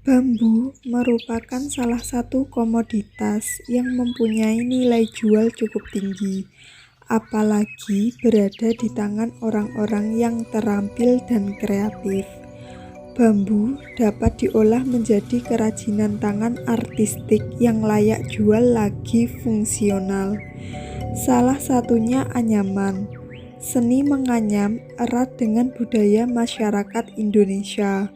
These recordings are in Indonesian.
Bambu merupakan salah satu komoditas yang mempunyai nilai jual cukup tinggi, apalagi berada di tangan orang-orang yang terampil dan kreatif. Bambu dapat diolah menjadi kerajinan tangan artistik yang layak jual lagi fungsional. Salah satunya anyaman. Seni menganyam erat dengan budaya masyarakat Indonesia.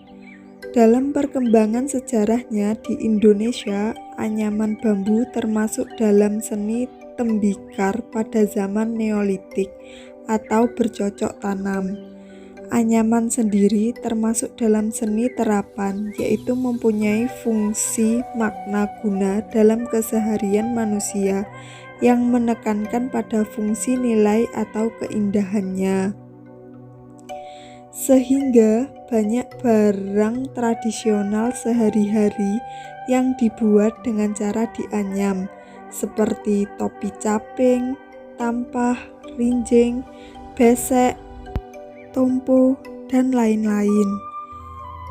Dalam perkembangan sejarahnya di Indonesia, anyaman bambu termasuk dalam seni tembikar pada zaman Neolitik atau bercocok tanam. Anyaman sendiri termasuk dalam seni terapan, yaitu mempunyai fungsi makna guna dalam keseharian manusia yang menekankan pada fungsi nilai atau keindahannya. Sehingga banyak barang tradisional sehari-hari yang dibuat dengan cara dianyam, seperti topi caping, tampah, rinjing, besek, tompo, dan lain-lain.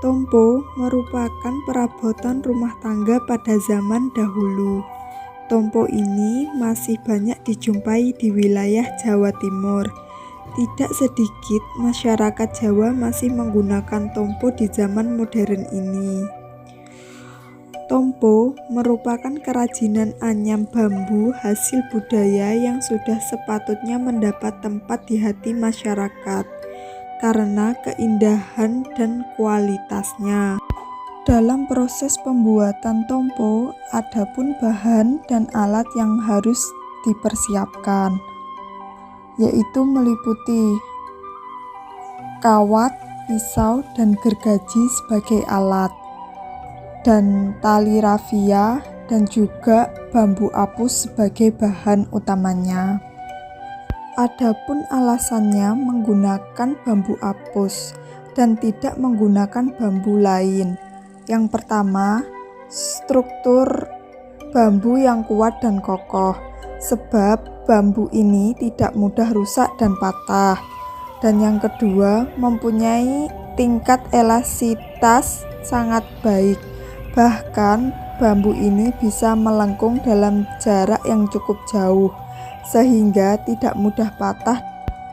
Tompo merupakan perabotan rumah tangga pada zaman dahulu. Tompo ini masih banyak dijumpai di wilayah Jawa Timur. Tidak sedikit masyarakat Jawa masih menggunakan tompo di zaman modern ini. Tompo merupakan kerajinan anyam bambu hasil budaya yang sudah sepatutnya mendapat tempat di hati masyarakat karena keindahan dan kualitasnya. Dalam proses pembuatan tompo, ada pun bahan dan alat yang harus dipersiapkan, yaitu meliputi kawat, pisau, dan gergaji sebagai alat, dan tali rafia dan juga bambu apus sebagai bahan utamanya. Adapun alasannya menggunakan bambu apus dan tidak menggunakan bambu lain. Yang pertama, struktur bambu yang kuat dan kokoh, sebab bambu ini tidak mudah rusak dan patah. Dan yang kedua, mempunyai tingkat elastisitas sangat baik. Bahkan bambu ini bisa melengkung dalam jarak yang cukup jauh, sehingga tidak mudah patah.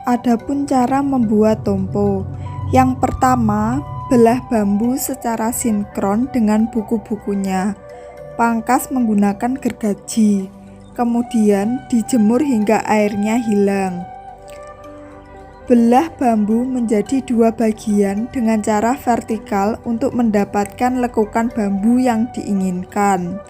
Adapun cara membuat tompo, yang pertama, belah bambu secara sinkron dengan buku-bukunya. Pangkas menggunakan gergaji. Kemudian dijemur hingga airnya hilang. Belah bambu menjadi dua bagian dengan cara vertikal untuk mendapatkan lekukan bambu yang diinginkan.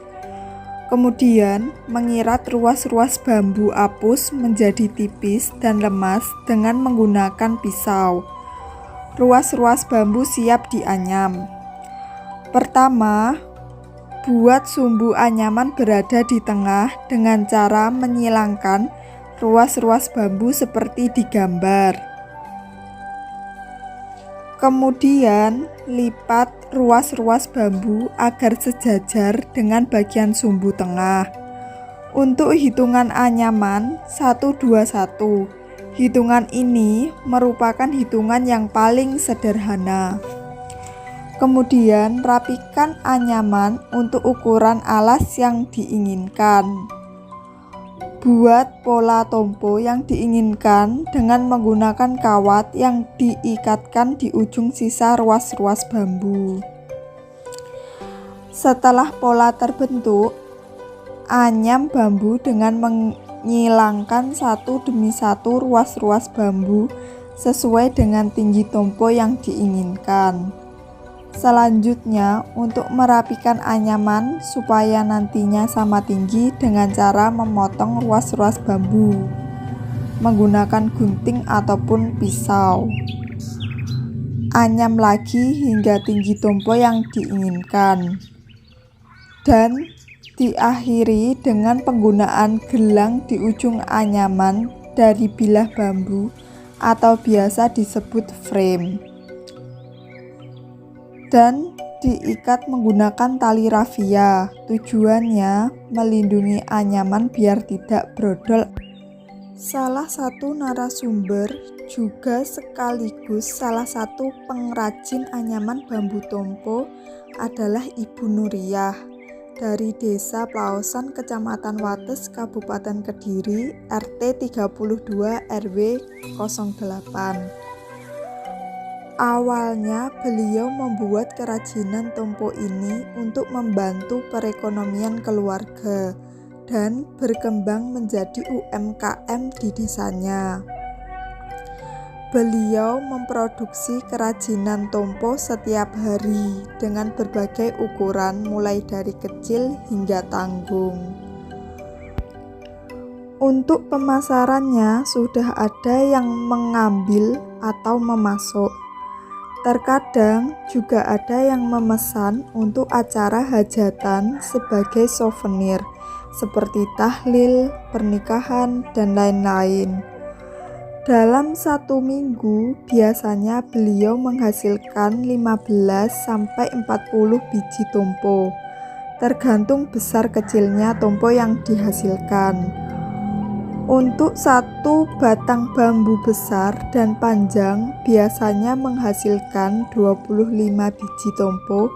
Kemudian mengirat ruas-ruas bambu apus menjadi tipis dan lemas dengan menggunakan pisau. Ruas-ruas bambu siap dianyam. Pertama, buat sumbu anyaman berada di tengah dengan cara menyilangkan ruas-ruas bambu seperti di gambar. Kemudian, lipat ruas-ruas bambu agar sejajar dengan bagian sumbu tengah. Untuk hitungan anyaman 1-2-1, hitungan ini merupakan hitungan yang paling sederhana. Kemudian rapikan anyaman untuk ukuran alas yang diinginkan. Buat pola tompo yang diinginkan dengan menggunakan kawat yang diikatkan di ujung sisa ruas-ruas bambu. Setelah pola terbentuk, anyam bambu dengan menyilangkan satu demi satu ruas-ruas bambu sesuai dengan tinggi tompo yang diinginkan. Selanjutnya, untuk merapikan anyaman supaya nantinya sama tinggi dengan cara memotong ruas-ruas bambu menggunakan gunting ataupun pisau. Anyam lagi hingga tinggi tompo yang diinginkan. Dan diakhiri dengan penggunaan gelang di ujung anyaman dari bilah bambu atau biasa disebut frame. Dan diikat menggunakan tali rafia. Tujuannya melindungi anyaman biar tidak brodol. Salah satu narasumber juga sekaligus salah satu pengrajin anyaman bambu tompo adalah Ibu Nuriyah dari Desa Plaosan, Kecamatan Wates, Kabupaten Kediri, RT 32 RW 08. Awalnya beliau membuat kerajinan tompo ini untuk membantu perekonomian keluarga dan berkembang menjadi UMKM di desanya. Beliau memproduksi kerajinan tompo setiap hari dengan berbagai ukuran mulai dari kecil hingga tanggung. Untuk pemasarannya sudah ada yang mengambil atau memasok. Terkadang juga ada yang memesan untuk acara hajatan sebagai souvenir seperti tahlil, pernikahan, dan lain-lain. Dalam 1 minggu, biasanya beliau menghasilkan 15-40 biji tompo, tergantung besar kecilnya tompo yang dihasilkan. Untuk 1 batang bambu besar dan panjang biasanya menghasilkan 25 biji tompo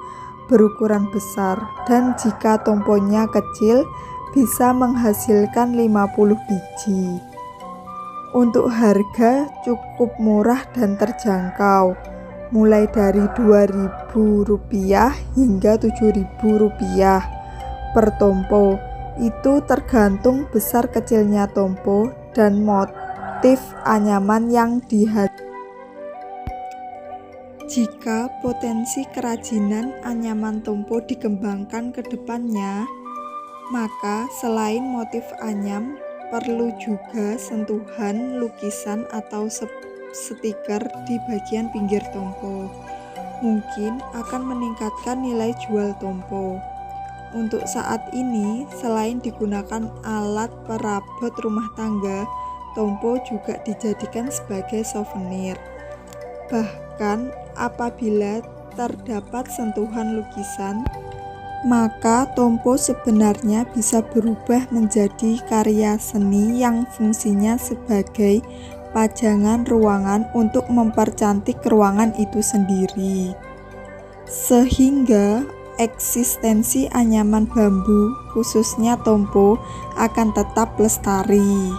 berukuran besar, dan jika tomponya kecil bisa menghasilkan 50 biji. Untuk harga cukup murah dan terjangkau, mulai dari Rp2.000 hingga Rp7.000 per tompo. Itu tergantung besar kecilnya tompo dan motif anyaman yang dihasilkan. Jika potensi kerajinan anyaman tompo dikembangkan ke depannya, maka selain motif anyam, perlu juga sentuhan lukisan atau stiker di bagian pinggir tompo. Mungkin akan meningkatkan nilai jual tompo. Untuk saat ini, selain digunakan alat perabot rumah tangga, tompo juga dijadikan sebagai souvenir. Bahkan apabila terdapat sentuhan lukisan, maka tompo sebenarnya bisa berubah menjadi karya seni yang fungsinya sebagai pajangan ruangan untuk mempercantik ruangan itu sendiri. Sehingga eksistensi anyaman bambu, khususnya tompo, akan tetap lestari.